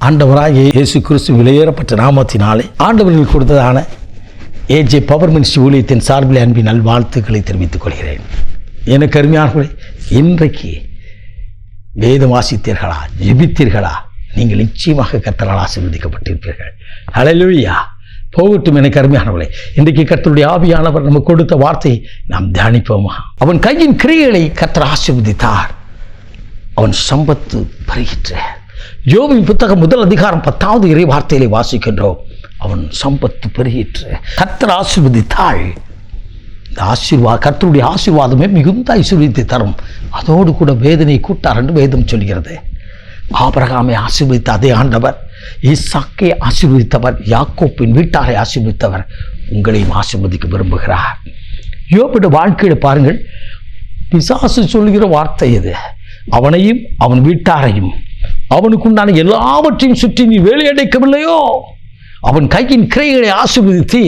ஆண்டவராகிய இயேசு கிறிஸ்து விலையேறப்பட்ட நாமத்தினாலே ஆண்டவர்கள் கொடுத்ததான ஏஜே பவர் மினிஸ்ட்ரி ஊழியத்தின் சார்பில் அன்பின் நல்வாழ்த்துக்களை தெரிவித்துக் கொள்கிறேன். எனக்கு அருமையானவர்களே, இன்றைக்கு வேதம் வாசித்தீர்களா, ஜெபித்தீர்களா? நீங்கள் நிச்சயமாக கர்த்தரால் ஆசீர்வதிக்கப்பட்டிருப்பீர்கள். ஹல்லேலூயா. போகட்டும் எனக்கு அருமையானவர்களே, இன்றைக்கு கர்த்தருடைய ஆவியானவர் நமக்கு கொடுத்த வார்த்தையை நாம் தியானிப்போமா? அவன் கையின் கிரியைகளை கர்த்தர் ஆசீர்வதித்தார், அவன் சம்பத்து பெருகிற்று. யோபின் புத்தகம் 1 அதிகாரம் 10வது இறை வார்த்தையிலே வாசிக்கின்றோம். அவன் சம்பத்து பெருகிற்று. கர்த்தர் ஆசீர்வதித்தாள். இந்த கர்த்தருடைய ஆசீர்வாதமே மிகுந்த ஐஸ்வர்யத்தை தரும், அதோடு கூட வேதனை கூட்டார் என்று வேதம் சொல்கிறது. ஆபிரகாமை ஆசீர்வதித்த அதே ஆண்டவர் ஈசாக்கை ஆசீர்வதித்தவர், யாக்கோப்பின் வீட்டாரை ஆசீர்வதித்தவர் உங்களையும் ஆசீர்வதிக்க விரும்புகிறார். யோபுடைய வாழ்க்கையில் பாருங்கள், பிசாசு சொல்கிற வார்த்தை இது. அவனையும் அவன் வீட்டாரையும் அவனுக்குண்டான எல்லாவற்றையும் சுற்றி நீ வேலையடைக்கவில்லையோ, அவன் கையின் கிரைகளை ஆசீர்வதித்து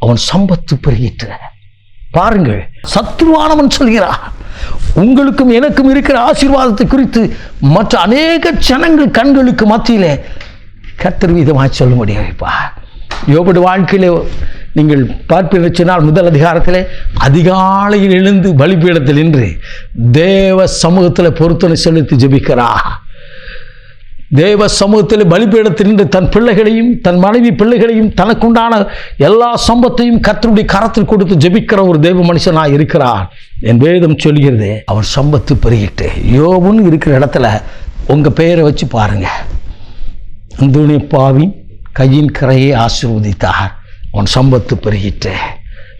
அவன் சம்பத்து பெருகிற்ற. பாருங்கள், சத்துருவானவன் சொல்கிறார், உங்களுக்கும் எனக்கும் இருக்கிற ஆசீர்வாதத்தை குறித்து மற்ற அநேக ஜனங்கள் கண்களுக்கு மத்தியிலே கர்த்தர் விதமாய் சொல்ல முடியாதுப்பா. யோபுடைய வாழ்க்கையிலே நீங்கள் பார்ப்பீர்கள், 1 அதிகாரத்திலே அதிகாலையில் எழுந்து பலிபீடத்தில் நின்று தேவ சமூகத்தில் பொருத்தனை செலுத்தி ஜெபிக்கிறார். தேவ சமூகத்தில் பலிபீடத்தில் நின்று தன் பிள்ளைகளையும் தன் மனைவி பிள்ளைகளையும் தனக்குண்டான எல்லா சம்பத்தையும் கர்த்தருடைய கரத்தில் கொடுத்து ஜெபிக்கிற ஒரு தேவ மனுஷனாக இருக்கிறார். என் வேதம் சொல்கிறது, அவன் சம்பத்து பெருகிட்டு. யோபுன்னு இருக்கிற இடத்துல உங்கள் பெயரை வச்சு பாருங்க. அந்தோனி பாவின் கையின் கரையை ஆசீர்வதித்தார், அவன் சம்பத்து பெருகிட்டு.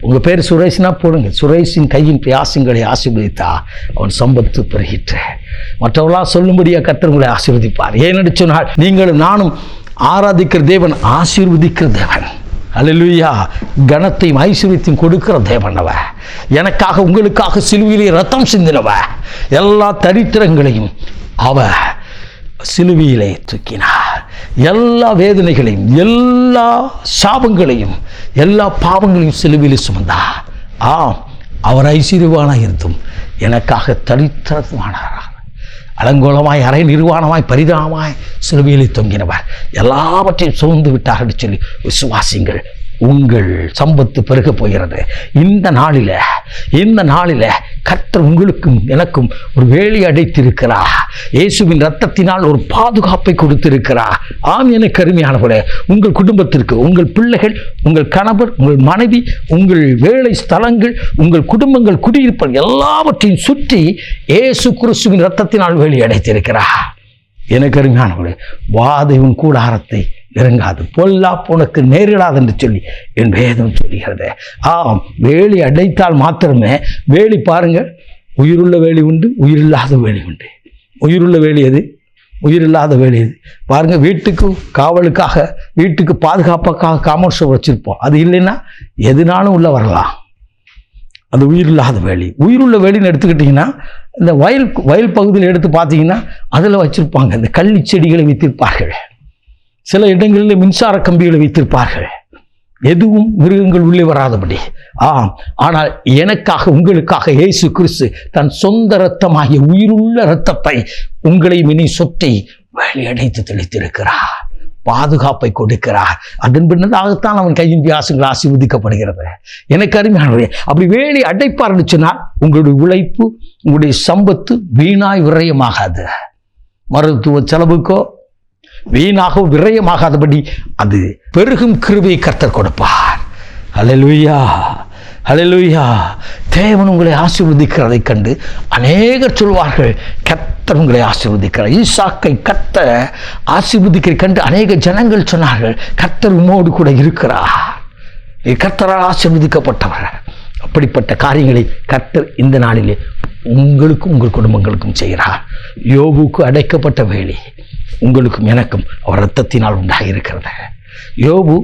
உங்கள் பேர் சுரேஷ்னா போடுங்க, சுரேஷின் கையின் பிரயாசங்களை ஆசீர்வதித்தா அவன் சம்பத்து பெருகிட்டு. மற்றவர்களாக சொல்லும்படியாக கர்த்தர் உங்களை ஆசீர்வதிப்பார். ஏனென்று சொன்னால் நீங்களும் நானும் ஆராதிக்கிற தேவன் ஆசீர்வதிக்கிற தேவன். அல்லேலூயா. கனத்தையும் ஐஸ்வர்யத்தையும் கொடுக்கிற தேவன் அவ. எனக்காக உங்களுக்காக சிலுவையிலே ரத்தம் சிந்தினவ. எல்லா தரித்திரங்களையும் அவ சிலுவையிலே தூக்கினார். எல்லா வேதனைகளையும் எல்லா சாபங்களையும் எல்லா பாவங்களையும் சிலுவையிலே சுமந்தார். ஆம், அவர் ஐஸ்வர்யவானாக இருந்தும் எனக்காக தரித்திரமானார். அலங்கோலமாய் அரை நிர்வாணமாய் பரிதாபமாய் சிலுவையிலே தொங்கினவர் எல்லாவற்றையும் சுமந்து விட்டார் என்று சொல்லி விசுவாசிங்கள். உங்கள் சம்பத்து பெருக போகிறது. இந்த நாளில் கர்த்தர் உங்களுக்கும் எனக்கும் ஒரு வேலி அடைத்திருக்கிறார். இயேசுவின் இரத்தத்தினால் ஒரு பாதுகாப்பை கொடுத்திருக்கிறார். ஆம், எனக்கு அருமையானவர்களே, உங்கள் குடும்பத்திற்கு உங்கள் பிள்ளைகள், உங்கள் கணவர், உங்கள் மனைவி, உங்கள் வேலை ஸ்தலங்கள், உங்கள் குடும்பங்கள், குடியிருப்பது எல்லாவற்றையும் சுற்றி இயேசு கிறிஸ்துவின் இரத்தத்தினால் வேலி அடைத்திருக்கிறார். எனக்கு அருமையானவர்களே, வாதை உன் கூடாரத்தை இறங்காது, பொல்லாப்பு உனக்கு நேரிடாது என்று சொல்லி என் வேதம் சொல்கிறது. ஆம், வேலி அடைத்தால் மாத்திரமே வேலி பாருங்கள், உயிருள்ள வேலி உண்டு, உயிரில்லாத வேலி உண்டு. உயிருள்ள வேலி எது, உயிரில்லாத வேலி எது பாருங்கள். வீட்டுக்கு காவலுக்காக, வீட்டுக்கு பாதுகாப்புக்காக காமௌண்ட் ஸ்டோர் வச்சுருப்போம். அது இல்லைன்னா எதுனாலும் உள்ளே வரலாம். அது உயிரில்லாத வேலி. உயிருள்ள வேலின்னு எடுத்துக்கிட்டிங்கன்னா இந்த வயல் பகுதியில் எடுத்து பார்த்தீங்கன்னா அதில் வச்சுருப்பாங்க. இந்த கள்ளி செடிகளை வைத்திருப்பார்கள். சில இடங்களில் மின்சார கம்பிகளை வைத்திருப்பார்கள், எதுவும் மிருகங்கள் உள்ளே வராதபடி. ஆம், ஆனால் எனக்காக உங்களுக்காக இயேசு கிறிஸ்து தன் சொந்த இரத்தமாகிய உயிருள்ள இரத்தத்தை உங்களை மினி சொத்தை வேலி அடைத்து தெளித்திருக்கிறார், பாதுகாப்பை கொடுக்கிறார். அதன் பின்னதாகத்தான் அவன் கையின் வியாசங்கள் ஆசீர்வதிக்கப்படுகிறது. எனக்கு அருமையானவரே, அப்படி வேலி அடைப்பார்னு சொன்னால் உங்களுடைய உழைப்பு, உங்களுடைய சம்பத்து வீணாய் விரயமாகாது. மருத்துவ செலவுக்கோ வீணாக விரயமாகாதபடி அது பெருகும் கிருபையை கர்த்தர் கொடுப்பார். ஹல்லேலூயா, ஹல்லேலூயா. தேவன் உங்களை ஆசீர்வதிக்கிறதை கண்டு அநேகர் சொல்வார்கள், கர்த்தர் உங்களை ஆசீர்வதிக்கிறார். ஈசாக்கை கர்த்தர் ஆசீர்வதிக்கிற கண்டு அநேக ஜனங்கள் சொன்னார்கள், கர்த்தர் உம்மோடு கூட இருக்கிறார், கர்த்தரால் ஆசீர்வதிக்கப்பட்டவர். அப்படிப்பட்ட காரியங்களை கர்த்தர் இந்த நாளிலே உங்களுக்கும் உங்கள் குடும்பங்களுக்கும் செய்கிறார். யோபுக்கு அடைக்கப்பட்ட வேலி உங்களுக்கும் எனக்கும் அவர் இரத்தத்தினால் உண்டாகியிருக்கிறது. யோபு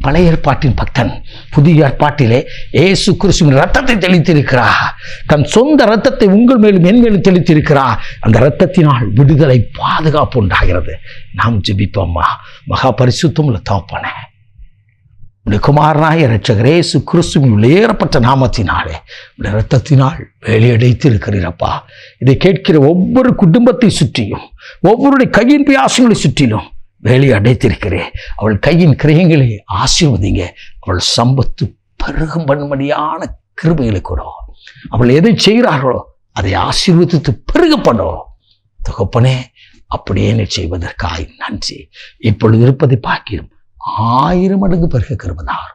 பழைய ஏற்பாட்டின் பக்தன், புதிய ஏற்பாட்டிலே இயேசு கிறிஸ்துவின் இரத்தத்தை தெளித்திருக்கிறார். தன் சொந்த இரத்தத்தை உங்கள் மேலும் என் மேலும் தெளித்திருக்கிறார். அந்த இரத்தத்தினால் விடுதலை, பாதுகாப்பு உண்டாகிறது. நாம் ஜெபிப்போம்மா. மகா பரிசுத்தம் உள்ள தகப்பனே, உடைய குமாரனாய இரட்சகர் இயேசு கிறிஸ்துவின் விலையேறப்பட்ட நாமத்தினாலே உடைய இரத்தத்தினால் வேலையடைத்து இருக்கிறீரப்பா. இதை கேட்கிற ஒவ்வொரு குடும்பத்தை சுற்றியும், ஒவ்வொருடைய கையின் பிரயாசங்களை சுற்றிலும் வேலை அடைத்திருக்கிறேன். அவள் கையின் கிரியங்களை ஆசீர்வதிங்க. அவள் சம்பத்து பெருகும் பண்ணும்படியான கிருபைகளை கூட அவள் எதை செய்கிறார்களோ அதை ஆசீர்வதித்து பெருக பண்ணும். தகப்பனே, அப்படியே நீ செய்வதற்காய் நன்றி. இப்பொழுது இருப்பதை பார்க்கிறோம் 1000 மடங்கு பெருக கிருபைதார்.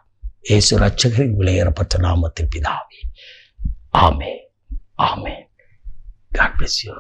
இயேசு இரட்சகரின் விலையேறப்பட்ட நாமத்தில் பிதாவே, ஆமென். ஆமென். God bless you.